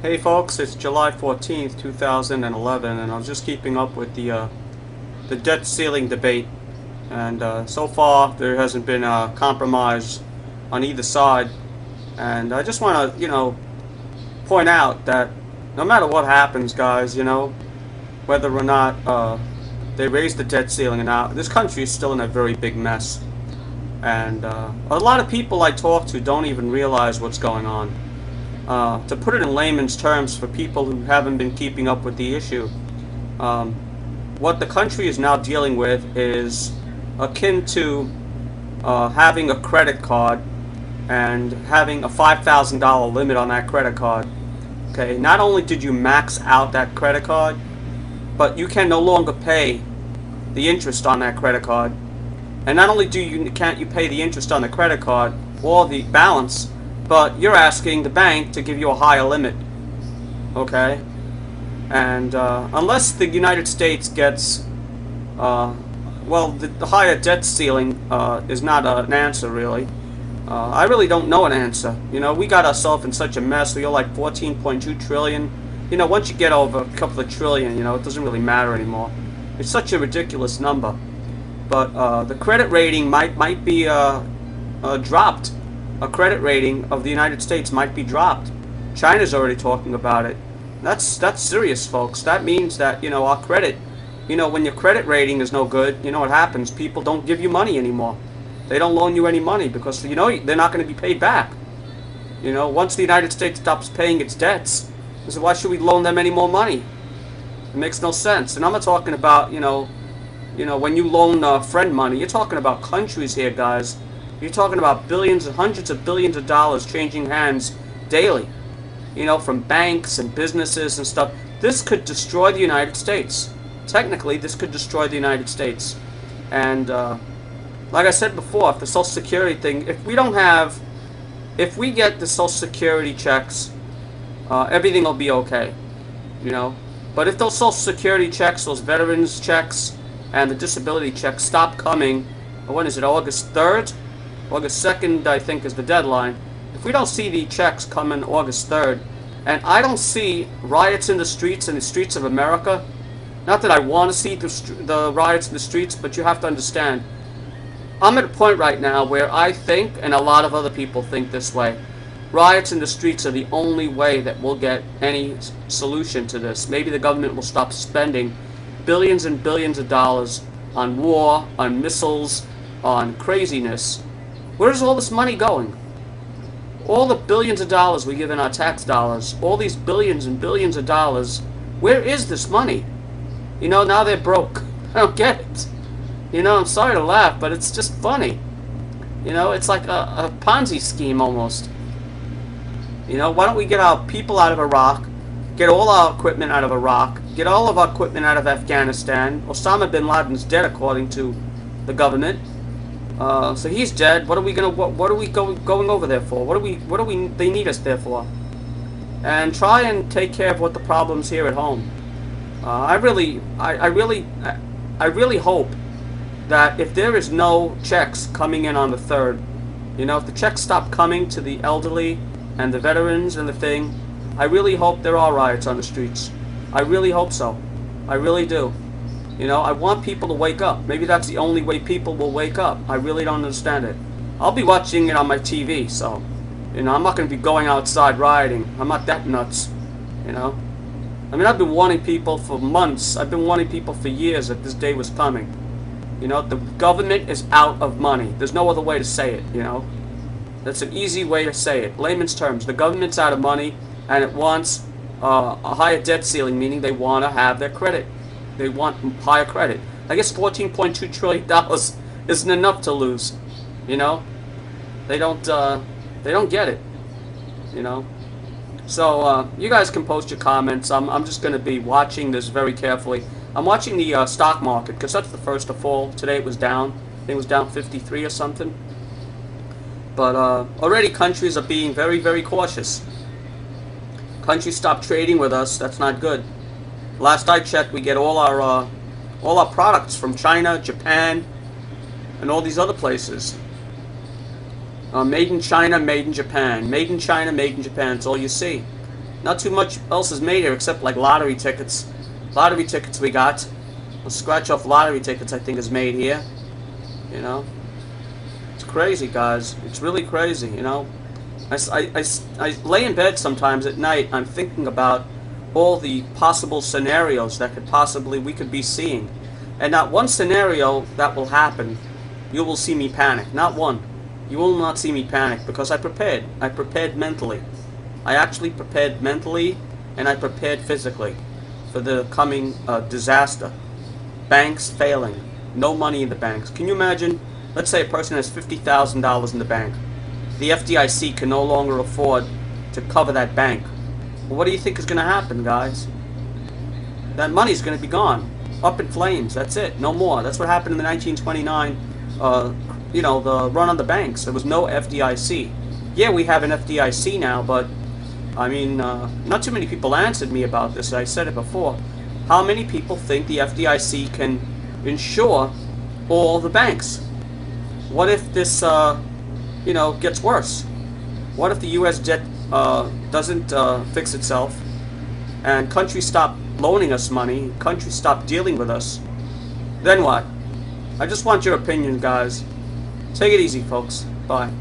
Hey folks, it's July 14th, 2011, and I was just keeping up with the debt ceiling debate. And so far, there hasn't been a compromise on either side. And I just want to, point out that no matter what happens, guys, whether or not they raise the debt ceiling or not, this country is still in a very big mess. And a lot of people I talk to don't even realize what's going on. To put it in layman's terms for people who haven't been keeping up with the issue, um, what the country is now dealing with is akin to having a credit card and having a $5,000 limit on that credit card. Okay, not only did you max out that credit card, but you can no longer pay the interest on that credit card. And not only can't you pay the interest on the credit card or the balance, but you're asking the bank to give you a higher limit. Okay? And unless the United States gets, the higher debt ceiling is not an answer, really. I really don't know an answer. We got ourselves in such a mess. We owe like 14.2 trillion. Once you get over a couple of trillion, it doesn't really matter anymore. It's such a ridiculous number. But the credit rating might be dropped. A credit rating of the United States might be dropped. China's already talking about it. That's serious, folks. That means that, our credit, when your credit rating is no good, what happens? People don't give you money anymore. They don't loan you any money because, they're not going to be paid back. Once the United States stops paying its debts, so why should we loan them any more money? It makes no sense. And I'm not talking about, when you loan friend money, you're talking about countries here, guys. You're talking about billions and hundreds of billions of dollars changing hands daily. From banks and businesses and stuff. This could destroy the United States. Technically, this could destroy the United States. And like I said before, if the Social Security thing, if we get the Social Security checks, everything will be okay. But if those Social Security checks, those veterans checks, and the disability checks stop coming, when is it, August 3rd? August 2nd, I think, is the deadline. If we don't see the checks coming August 3rd, and I don't see riots in the streets of America, not that I want to see the riots in the streets, but you have to understand, I'm at a point right now where I think, and a lot of other people think this way, riots in the streets are the only way that we'll get any solution to this. Maybe the government will stop spending billions and billions of dollars on war, on missiles, on craziness. Where's all this money going? All the billions of dollars we give in our tax dollars, all these billions and billions of dollars, where is this money? Now they're broke. I don't get it. I'm sorry to laugh, but it's just funny. It's like a Ponzi scheme almost. Why don't we get our people out of Iraq, get all our equipment out of Iraq, get all of our equipment out of Afghanistan. Osama bin Laden's dead, according to the government. So he's dead. What are we going over there for? They need us there for? And try and take care of what the problems here at home. I really hope that if there is no checks coming in on the 3rd, if the checks stop coming to the elderly and the veterans and the thing, I really hope there are riots on the streets. I really hope so. I really do. I want people to wake up. Maybe that's the only way people will wake up. I really don't understand it. I'll be watching it on my TV, so, I'm not going to be going outside rioting. I'm not that nuts, I've been warning people for months. I've been warning people for years that this day was coming. The government is out of money. There's no other way to say it, That's an easy way to say it. Layman's terms. The government's out of money, and it wants a higher debt ceiling, meaning they want to have their credit. They want higher credit. I guess $14.2 trillion isn't enough to lose. They don't get it. So you guys can post your comments. I'm just going to be watching this very carefully. I'm watching the stock market because that's the first to fall. Today it was down. I think it was down 53 or something. But already countries are being very, very cautious. Countries stop trading with us. That's not good. Last I checked, we get all our products from China, Japan, and all these other places. Made in China, made in Japan. Made in China, made in Japan. That's all you see. Not too much else is made here except like lottery tickets. Lottery tickets we got. A scratch off lottery tickets I think is made here. You know? It's crazy, guys. It's really crazy, you know? I lay in bed sometimes at night. I'm thinking about all the possible scenarios that we could be seeing. And not one scenario that will happen, you will see me panic. Not one. You will not see me panic because I prepared. I prepared mentally. I actually prepared mentally and I prepared physically for the coming disaster. Banks failing. No money in the banks. Can you imagine? Let's say a person has $50,000 in the bank. The FDIC can no longer afford to cover that bank. Well, what do you think is going to happen, guys? That money's going to be gone. Up in flames. That's it. No more. That's what happened in the 1929, you know, the run on the banks. There was no FDIC. Yeah, we have an FDIC now, but, I mean, not too many people answered me about this. I said it before. How many people think the FDIC can insure all the banks? What if this, you know, gets worse? What if the U.S. debt doesn't fix itself and countries stop loaning us money, countries stop dealing with us? Then what? I just want your opinion, guys. Take it easy, folks. Bye.